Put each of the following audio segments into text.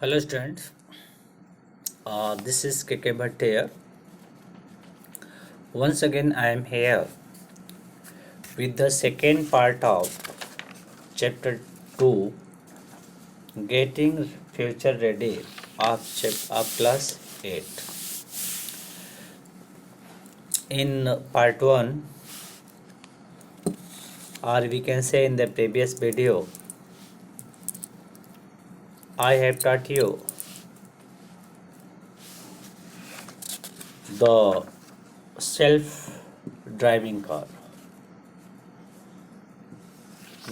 Hello students, this is KK Bhatt here. Once again I am here with the second part of chapter 2, Getting Future Ready of class 8. In part 1, or we can say in the previous video, I have taught you the self-driving car.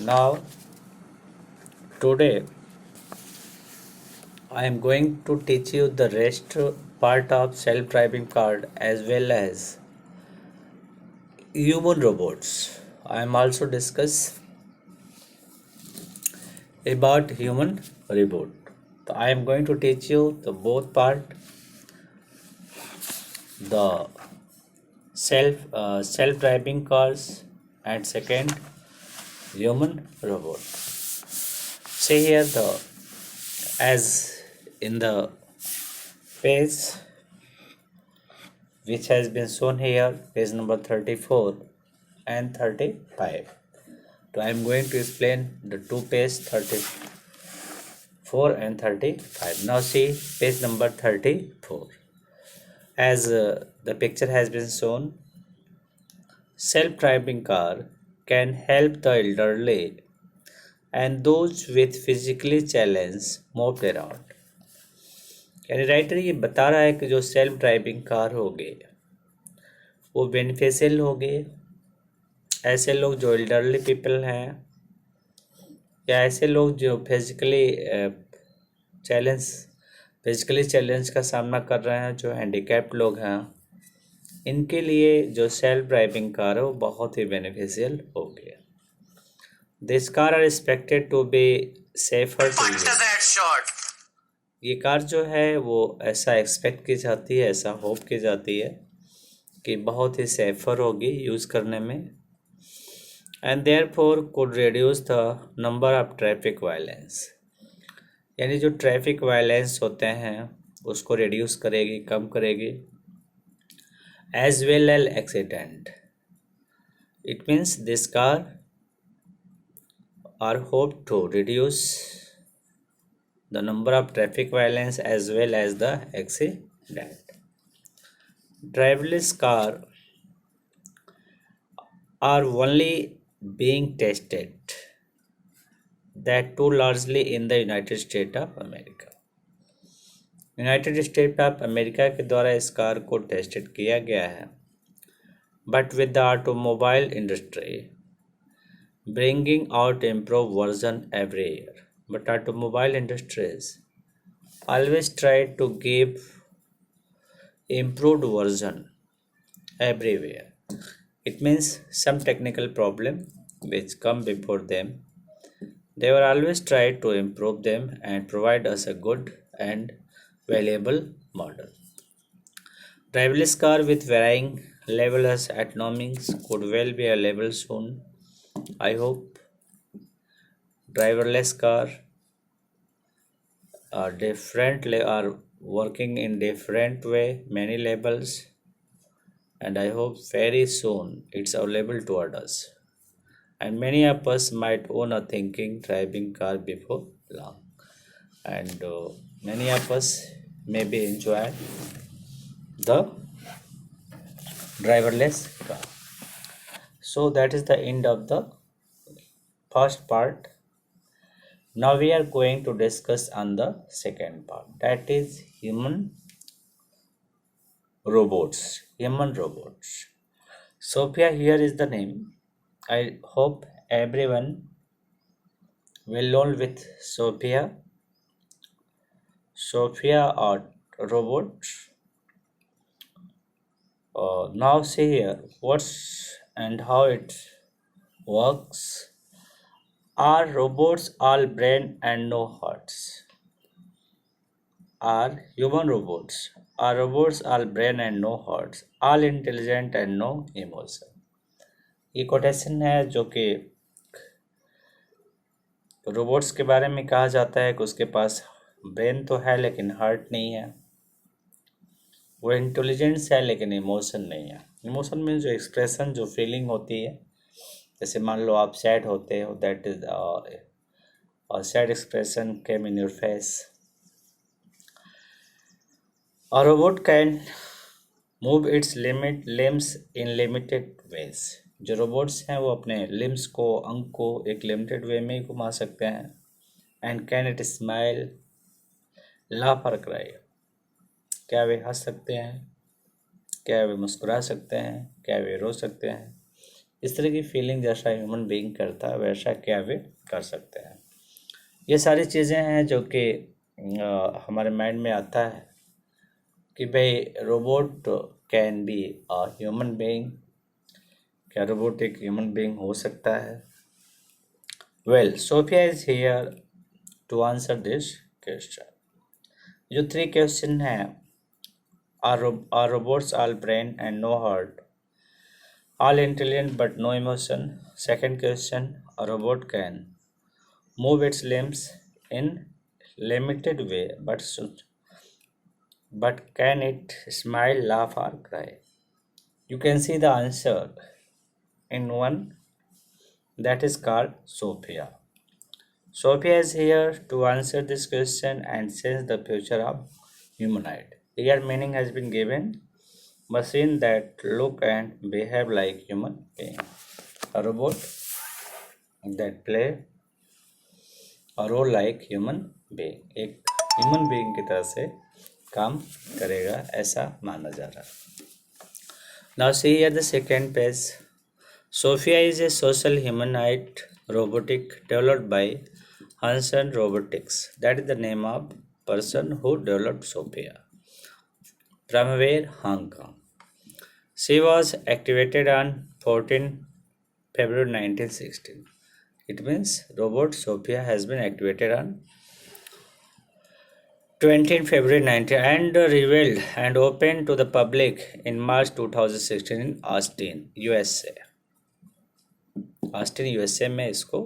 Now today I am going to teach you the rest part of self-driving car as well as human robots. I am also discuss about human robot. So I am going to teach you the both part, the self-driving cars and second human robot. See here the as in the page which has been shown here, page number 34 and 35. So I am going to explain the two page 34 and 35. Now see page number 34. As the picture has been shown, self-driving car can help the elderly and those with physically challenge move around. यानी writer ये बता रहा है कि जो self driving car होगी वो beneficial होगी ऐसे लोग जो एल्डरली पीपल हैं या ऐसे लोग जो फिजिकली चैलेंज का सामना कर रहे हैं, जो हैंडीकैप्ड लोग हैं, इनके लिए जो सेल्फ ड्राइविंग कार है वो बहुत ही बेनिफिशियल होगी. This car are expected to be safer to use. ये कार जो है वो ऐसा एक्सपेक्ट की जाती है, ऐसा होप की जाती है कि बहुत ही सेफर होगी यूज़ करने में, and therefore could reduce the number of traffic violence. यानी जो ट्रैफिक वायलेंस होते हैं उसको रिड्यूस करेगी, कम करेगी, as well as accident. It means this car are hope to reduce the number of traffic violence as well as the accident. Driverless car are only being tested, that too largely in the United States of America. United state of America के द्वारा इस car को tested किया गया है, but with the automobile industry bringing out improve version every year. But automobile industries always try to give improved version everywhere. It means some technical problem which come before them, they will always try to improve them and provide us a good and valuable model. Driverless car with varying levels autonomies could well be available soon. I hope driverless car are working in different way, many levels, and I hope very soon it's available toward us, and many of us might own a thinking driving car before long, and many of us maybe enjoy the driverless car. So that is the end of the first part. Now we are going to discuss on the second part, that is human robots. Sophia here is the name. I hope everyone will known with Sophia or robot. Now see here what's and how it works. Are robots all brain and no hearts? Are human robots? Are robots all brain and no hearts? All intelligent and no emotion? ये quotation है जो कि robots के बारे में कहा जाता है कि उसके पास ब्रेन तो है लेकिन हार्ट नहीं है। वो इंटेलिजेंस है लेकिन इमोशन नहीं है। इमोशन में जो एक्सप्रेशन, जो फीलिंग होती है, जैसे मान लो आप सैड होते हो, that is sad expression came in your face. A robot can move its limbs in limited ways. जो रोबोट्स हैं वो अपने लिम्स को, अंग को एक लिमिटेड वे में ही घुमा सकते हैं। And can it smile, laugh और क्राई। क्या वे हंस सकते हैं, क्या वे मुस्कुरा सकते हैं, क्या वे रो सकते हैं। इस तरह की फीलिंग जैसा ह्यूमन बीइंग करता है वैसा क्या वे कर सकते हैं। ये सारी चीज़ें हैं जो कि हमारे माइंड में आता है कि भाई robot can be a human being. क्या रोबोट एक ह्यूमन बीइंग हो सकता है? Well, Sophia is here to answer this question. जो 3 क्वेश्चन हैं, are robots all brain and no heart, all intelligent but no emotion? Second question, a robot can move its limbs in limited way but can it smile, laugh or cry? You can see the answer in one, that is called Sophia. Sophia is here to answer this question and sense the future of humanoid. Here meaning has been given: machine that look and behave like human being. A robot that play a role like human being. एक human being की तरह से काम करेगा ऐसा माना जा रहा है। Now see here the second page. Sophia is a social humanoid robotic developed by Hanson Robotics. That is the name of person who developed Sophia. From where? Hong Kong. She was activated on 14 February 1916. It means robot Sophia has been activated on 20 February 19 and revealed and opened to the public in March 2016 in Austin, USA. Austin USA में इसको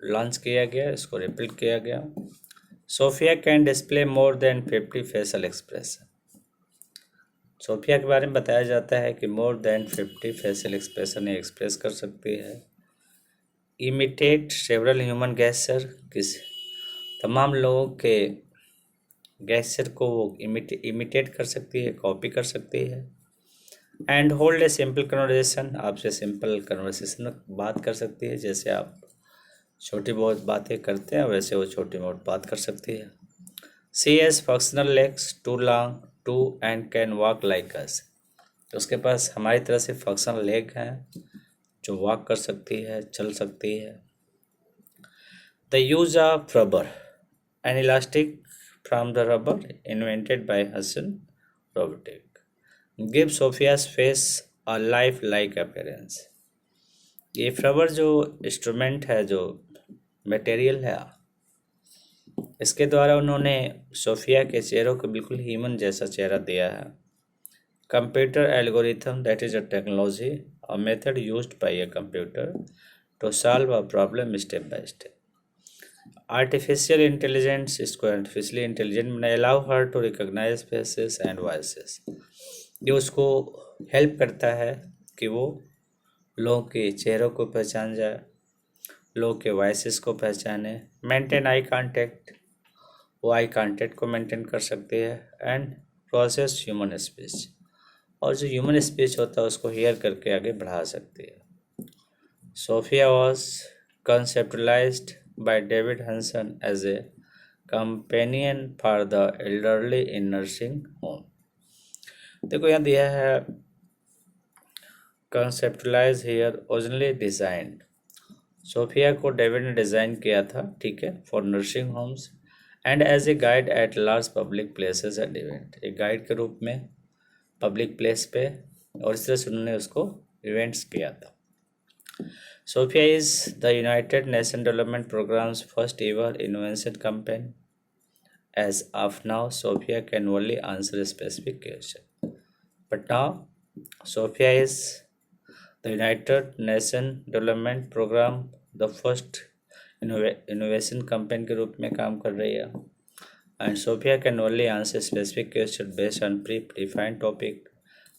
launch किया गया, इसको repeat किया गया। Sophia can display more than 50 facial expression. Sophia के बारे में बताया जाता है कि मोर देन 50 फेशियल एक्सप्रेशन ये एक्सप्रेस कर सकती है। इमिटेट सेवरल ह्यूमन गेस्चर, किस तमाम लोगों के गेस्चर को वो इमिटेट कर सकती है, कॉपी कर सकती है। And hold a simple conversation, आपसे सिंपल कन्वर्सेशन बात कर सकती है। जैसे आप छोटी बहुत बातें करते हैं वैसे वो छोटी मोटी बात कर सकती है। She has functional legs, too long to and can walk like us. उसके पास हमारी तरह से फंक्शनल लेग हैं जो वॉक कर सकती है, चल सकती है। The use of rubber, an elastic from the rubber invented by Hanson robotics, give Sophia's face a life like appearance. ये रबर जो इंस्ट्रूमेंट है, जो मटेरियल है, इसके द्वारा उन्होंने सोफिया के चेहरों को बिल्कुल ह्यूमन जैसा चेहरा दिया है। Computer algorithm, that is a technology, a method used by a computer to solve a problem step by step. Artificial intelligence, इसको आर्टिफिशियली इंटेलिजेंट बनाए। Allow her to recognise faces and voices, ये उसको help करता है कि वो लोगों के चेहरों को पहचान जाए, लोगों के वॉइसेस को पहचाने। मेंटेन आई कांटेक्ट, वो आई कांटेक्ट को मेंटेन कर सकती है। एंड प्रोसेस ह्यूमन स्पीच, और जो ह्यूमन स्पीच होता है उसको हेयर करके आगे बढ़ा सकती है। Sophia was conceptualised by David Hanson as a companion for the elderly in nursing home. देखो यहाँ दिया है conceptualise here, originally designed. Sophia को डेविड ने डिज़ाइन किया था, ठीक है, for nursing homes and as a guide at large public places and event, एक गाइड के रूप में पब्लिक प्लेस पे, और इस तरह से उन्होंने उसको इवेंट्स किया था। Sophia is the United Nation Development Programmes first ever invention campaign. As of now, Sophia can only answer a specific question. But now, Sophia is the United Nations Development Program, the first innovation campaign के रूप में काम कर रही है। and Sophia can only answer specific questions based on predefined topic,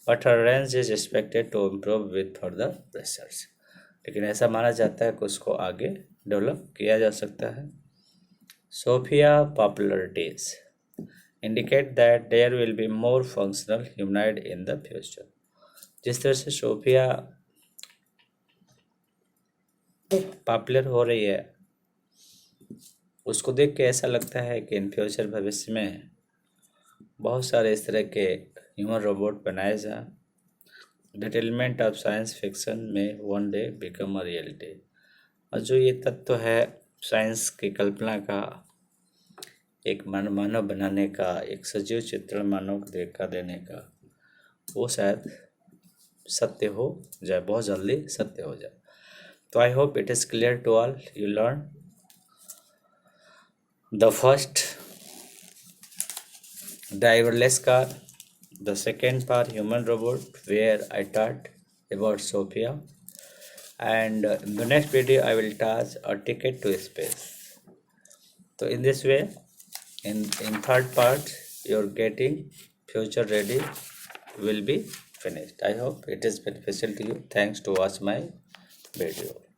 but her range is expected to improve with further research. लेकिन ऐसा माना जाता है कि उसको आगे डेवलप किया जा सकता है. Sophia popularities indicate that there will be more functional humanoid in the future. जिस तरह से सोफिया पॉपुलर हो रही है उसको देख के ऐसा लगता है कि इन फ्यूचर भविष्य में बहुत सारे इस तरह के ह्यूमन रोबोट बनाए जाएं. That element of science fiction में one day become a reality. और जो ये तत्व है साइंस की कल्पना का, एक मानव बनाने का, एक सजीव चित्रण मानव को देखा देने का, वो शायद सत्य हो जाए, बहुत जल्दी सत्य हो जाए. तो I hope it is clear to all. You learn the first driverless car, the second part human robot where I taught about Sophia, and in the next video I will touch a ticket to space. So in this way, in third part your getting future ready will be finished. I hope it is beneficial to you. Thanks to watch my video.